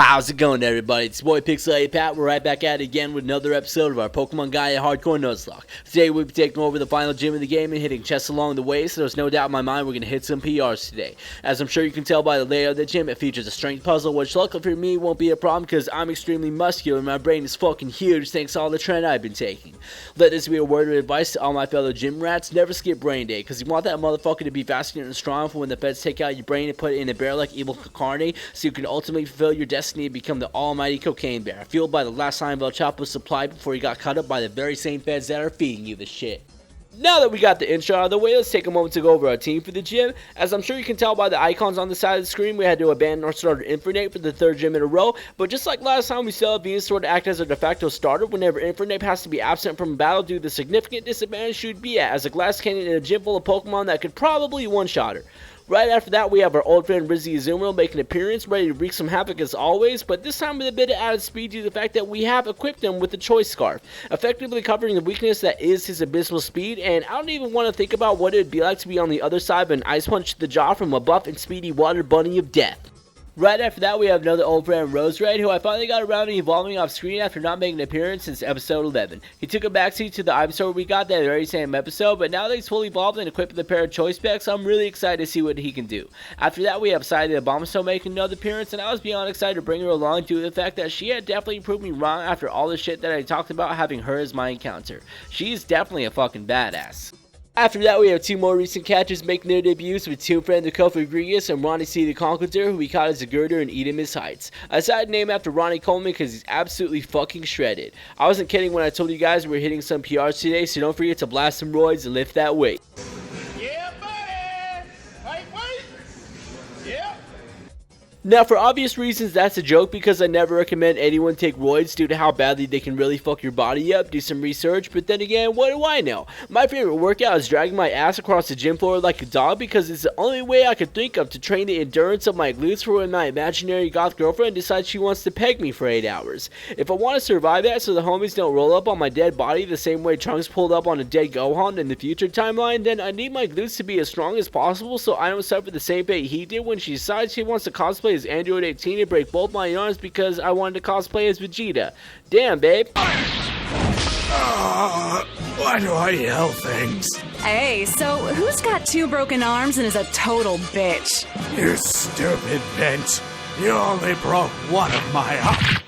How's it going, everybody? It's your boy Pixel Pat. We're right back at it again with another episode of our Pokemon Gaia Hardcore Nuzlocke. Today we'll be taking over the final gym in the game and hitting chests along the way, so there's no doubt in my mind we're going to hit some PRs today. As I'm sure you can tell by the layout of the gym, it features a strength puzzle, which luckily for me won't be a problem because I'm extremely muscular and my brain is fucking huge thanks to all the trend I've been taking. Let this be a word of advice to all my fellow gym rats: never skip brain day, because you want that motherfucker to be vascular and strong for when the feds take out your brain and put it in a bear like Evil Carne, so you can ultimately fulfill your destiny and become the almighty cocaine bear, fueled by the last time El Chapo supplied before he got cut up by the very same feds that are feeding you the shit. Now that we got the intro out of the way, let's take a moment to go over our team for the gym. As I'm sure you can tell by the icons on the side of the screen, we had to abandon our starter Infernape for the third gym in a row, but just like last time, we still have Venusaur to act as our de facto starter whenever Infernape has to be absent from a battle due to the significant disadvantage she would be at as a glass cannon in a gym full of Pokemon that could probably one-shot her. Right after that, we have our old friend Rizzy Azumarill making an appearance, ready to wreak some havoc as always, but this time with a bit of added speed due to the fact that we have equipped him with the Choice Scarf, effectively covering the weakness that is his abysmal speed, and I don't even want to think about what it would be like to be on the other side of an Ice Punch to the jaw from a buff and speedy water bunny of death. Right after that, we have another old friend, Roserade, who I finally got around to evolving off screen after not making an appearance since episode 11. He took a backseat to the Ivysaur we got that very same episode, but now that he's fully evolved and equipped with a pair of Choice Specs, I'm really excited to see what he can do. After that, we have Sidey the Abomasnow making another appearance, and I was beyond excited to bring her along due to the fact that she had definitely proved me wrong after all the shit that I talked about having her as my encounter. She's definitely a fucking badass. After that, we have two more recent catches making their debuts with Team Friend the Kofi Rodriguez and Ronnie C. the Conqueror, who we caught as a girder and Edemus Heights. I decided to name after Ronnie Coleman because he's absolutely fucking shredded. I wasn't kidding when I told you guys we were hitting some PRs today, so don't forget to blast some roids and lift that weight. Yeah, buddy! Wait! Yeah! Now, for obvious reasons, that's a joke because I never recommend anyone take roids due to how badly they can really fuck your body up. Do some research, but then again, what do I know? My favorite workout is dragging my ass across the gym floor like a dog because it's the only way I could think of to train the endurance of my glutes for when my imaginary goth girlfriend decides she wants to peg me for 8 hours. If I want to survive that so the homies don't roll up on my dead body the same way Trunks pulled up on a dead Gohan in the future timeline, then I need my glutes to be as strong as possible so I don't suffer the same fate he did when she decides she wants to cosplay as Android 18 and break both my arms because I wanted to cosplay as Vegeta. Damn, babe. Why do I yell things? Hey, so who's got 2 broken arms and is a total bitch? You stupid bitch. You only broke one of my arms.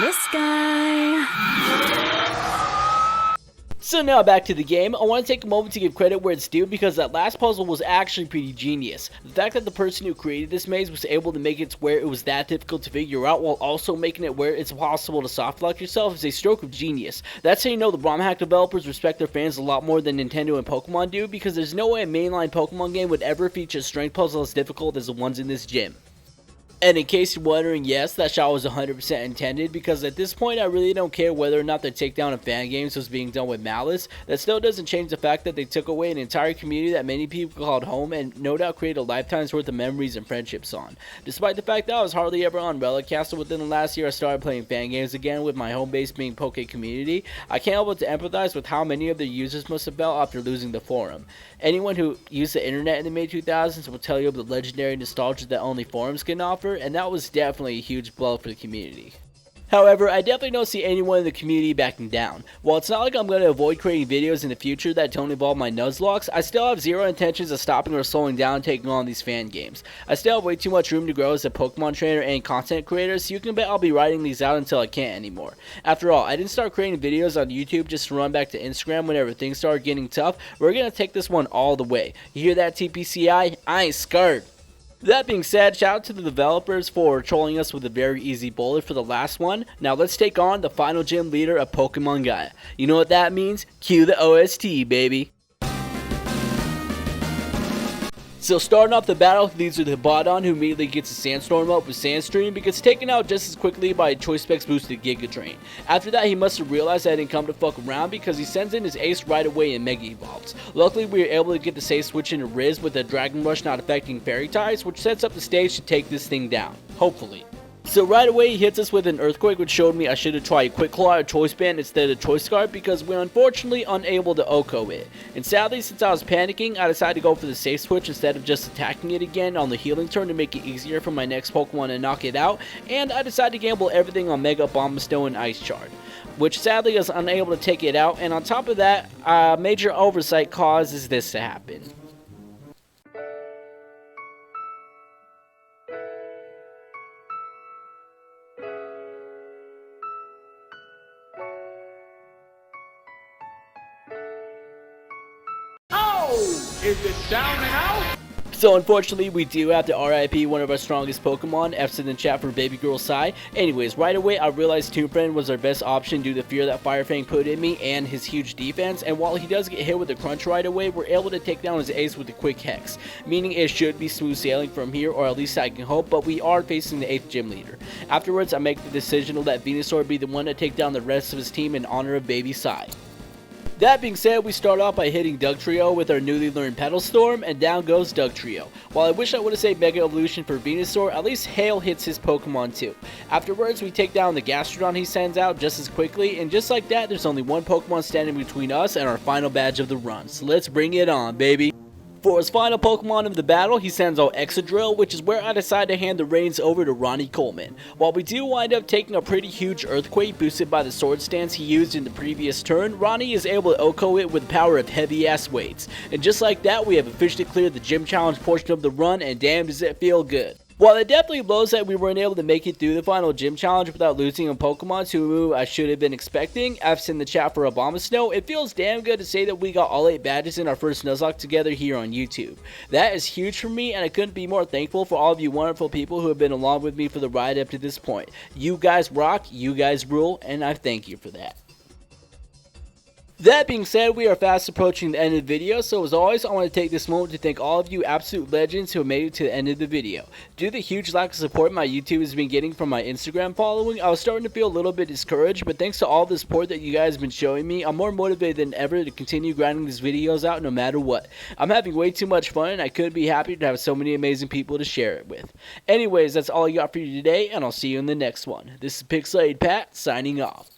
This guy. So now back to the game. I want to take a moment to give credit where it's due because that last puzzle was actually pretty genius. The fact that the person who created this maze was able to make it to where it was that difficult to figure out while also making it where it's possible to soft lock yourself is a stroke of genius. That's how you know the ROM hack developers respect their fans a lot more than Nintendo and Pokemon do, because there's no way a mainline Pokemon game would ever feature a strength puzzle as difficult as the ones in this gym. And in case you're wondering, yes, that shot was 100% intended, because at this point I really don't care whether or not the takedown of fan games was being done with malice. That still doesn't change the fact that they took away an entire community that many people called home and no doubt created a lifetime's worth of memories and friendships on. Despite the fact that I was hardly ever on Relic Castle within the last year I started playing fan games again, with my home base being Poke Community, I can't help but to empathize with how many of their users must have felt after losing the forum. Anyone who used the internet in the mid-2000s will tell you of the legendary nostalgia that only forums can offer, and that was definitely a huge blow for the community. However, I definitely don't see anyone in the community backing down. While it's not like I'm going to avoid creating videos in the future that don't involve my Nuzlocks, I still have zero intentions of stopping or slowing down taking on these fan games. I still have way too much room to grow as a Pokemon trainer and content creator, so you can bet I'll be writing these out until I can't anymore. After all, I didn't start creating videos on YouTube just to run back to Instagram whenever things started getting tough. We're going to take this one all the way. You hear that, TPCI? I ain't scared. That being said, shout out to the developers for trolling us with a very easy bullet for the last one. Now let's take on the final gym leader of Pokemon Gaia. You know what that means? Cue the OST, baby. So starting off the battle leads with Hibaudon, who immediately gets a Sandstorm up with Sandstream, but gets taken out just as quickly by a Choice Specs boosted Giga Drain. After that, he must have realized that I didn't come to fuck around because he sends in his Ace right away and Mega Evolves. Luckily, we were able to get the safe switch into Riz with a Dragon Rush not affecting Fairy types, which sets up the stage to take this thing down. Hopefully. So right away he hits us with an Earthquake, which showed me I should have tried Quick Claw or Choice Band instead of Choice Guard because we're unfortunately unable to OHKO it. And sadly, since I was panicking, I decided to go for the safe switch instead of just attacking it again on the healing turn to make it easier for my next Pokemon to knock it out, and I decided to gamble everything on Mega Bombastone and Ice Shard, which sadly is unable to take it out, and on top of that, a major oversight causes this to happen. Is it down and out? So unfortunately, we do have to RIP one of our strongest Pokemon, F's in the chat for Baby Girl Psy. Anyways, right away I realized Tomb Friend was our best option due to the fear that Fire Fang put in me and his huge defense, and while he does get hit with a crunch right away, we're able to take down his ace with a quick Hex, meaning it should be smooth sailing from here, or at least I can hope, but we are facing the 8th gym leader. Afterwards, I make the decision to let Venusaur be the one to take down the rest of his team in honor of Baby Psy. That being said, we start off by hitting Dugtrio with our newly learned Petal Storm, and down goes Dugtrio. While I wish I would have saved Mega Evolution for Venusaur, at least Hail hits his Pokemon too. Afterwards, we take down the Gastrodon he sends out just as quickly, and just like that, there's only one Pokemon standing between us and our final badge of the run. So let's bring it on, baby. For his final Pokemon of the battle, he sends out Excadrill, which is where I decide to hand the reins over to Ronnie Coleman. While we do wind up taking a pretty huge Earthquake boosted by the Sword Stance he used in the previous turn, Ronnie is able to OHKO it with the power of heavy ass weights. And just like that, we have officially cleared the gym challenge portion of the run, and damn does it feel good. While it definitely blows that we weren't able to make it through the final gym challenge without losing a Pokemon to who I should have been expecting, F's in the chat for Abomasnow, it feels damn good to say that we got all 8 badges in our first Nuzlocke together here on YouTube. That is huge for me, and I couldn't be more thankful for all of you wonderful people who have been along with me for the ride up to this point. You guys rock, you guys rule, and I thank you for that. That being said, we are fast approaching the end of the video, so as always, I want to take this moment to thank all of you absolute legends who have made it to the end of the video. Due to the huge lack of support my YouTube has been getting from my Instagram following, I was starting to feel a little bit discouraged, but thanks to all the support that you guys have been showing me, I'm more motivated than ever to continue grinding these videos out no matter what. I'm having way too much fun, and I couldn't be happier to have so many amazing people to share it with. Anyways, that's all I got for you today, and I'll see you in the next one. This is Pixelated Pat, signing off.